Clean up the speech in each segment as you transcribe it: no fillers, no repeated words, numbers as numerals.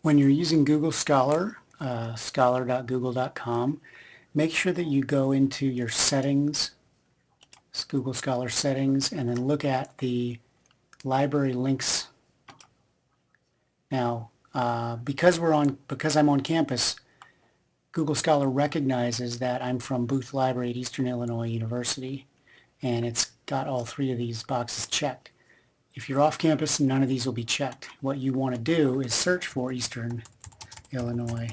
When you're using Google Scholar, scholar.google.com, make sure that you go into your settings, Google Scholar settings, and then look at the library links. Now, because I'm on campus, Google Scholar recognizes that I'm from Booth Library at Eastern Illinois University, and it's got all three of these boxes checked. If you're off campus, none of these will be checked. What you want to do is search for Eastern Illinois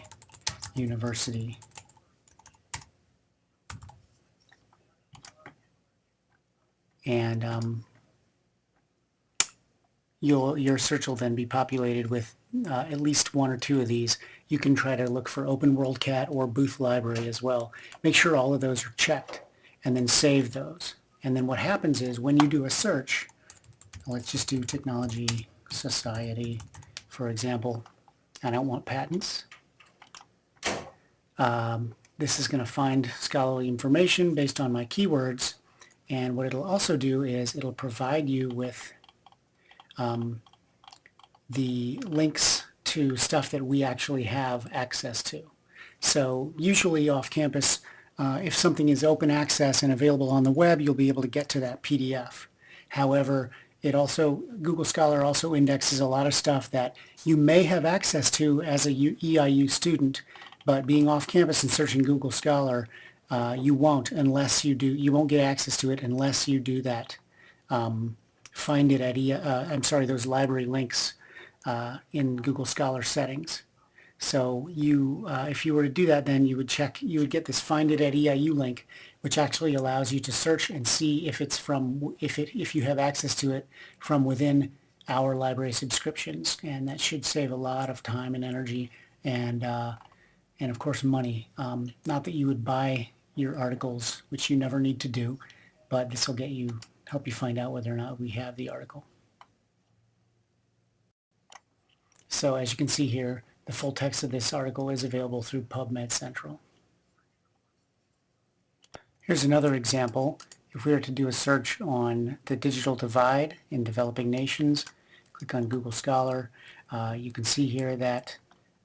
University. And your search will then be populated with at least one or two of these. You can try to look for Open WorldCat or Booth Library as well. Make sure all of those are checked and then save those. And then what happens is when you do a search, let's just do Technology Society, for example. I don't want patents. This is going to find scholarly information based on my keywords. And what it'll also do is it'll provide you with the links to stuff that we actually have access to. So usually off campus, if something is open access and available on the web, you'll be able to get to that PDF. However, Google Scholar also indexes a lot of stuff that you may have access to as a EIU student, but being off campus and searching Google Scholar, you won't unless you do. You won't get access to it unless you do that. Find it at those library links in Google Scholar settings. So if you were to do that, then you would get this Find It at EIU link, which actually allows you to search and see if if you have access to it from within our library subscriptions, and that should save a lot of time and energy and of course money. Not that you would buy your articles, which you never need to do, but this will help you find out whether or not we have the article. So as you can see here, the full text of this article is available through PubMed Central. Here's another example. If we were to do a search on the digital divide in developing nations, click on Google Scholar, you can see here that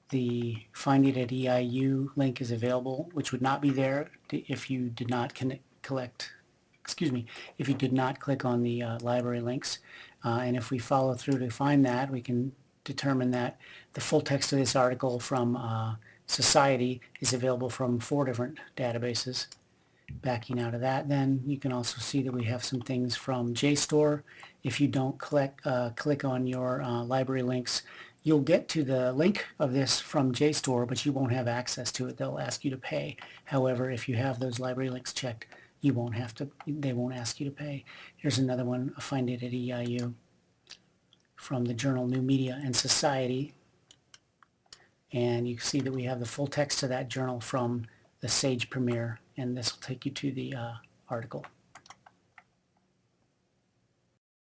the Find It at EIU link is available, which would not be there if you did not if you did not click on the library links. And if we follow through to find that, we can determine that the full text of this article from Society is available from 4 different databases. Backing out of that, then you can also see that we have some things from JSTOR. If you don't click on your library links, you'll get to the link of this from JSTOR, but you won't have access to it. They'll ask you to pay. However, if you have those library links checked, they won't ask you to pay. Here's another one, Find It at EIU from the journal New Media and Society. And you can see that we have the full text of that journal from the Sage Premier, and this will take you to the article.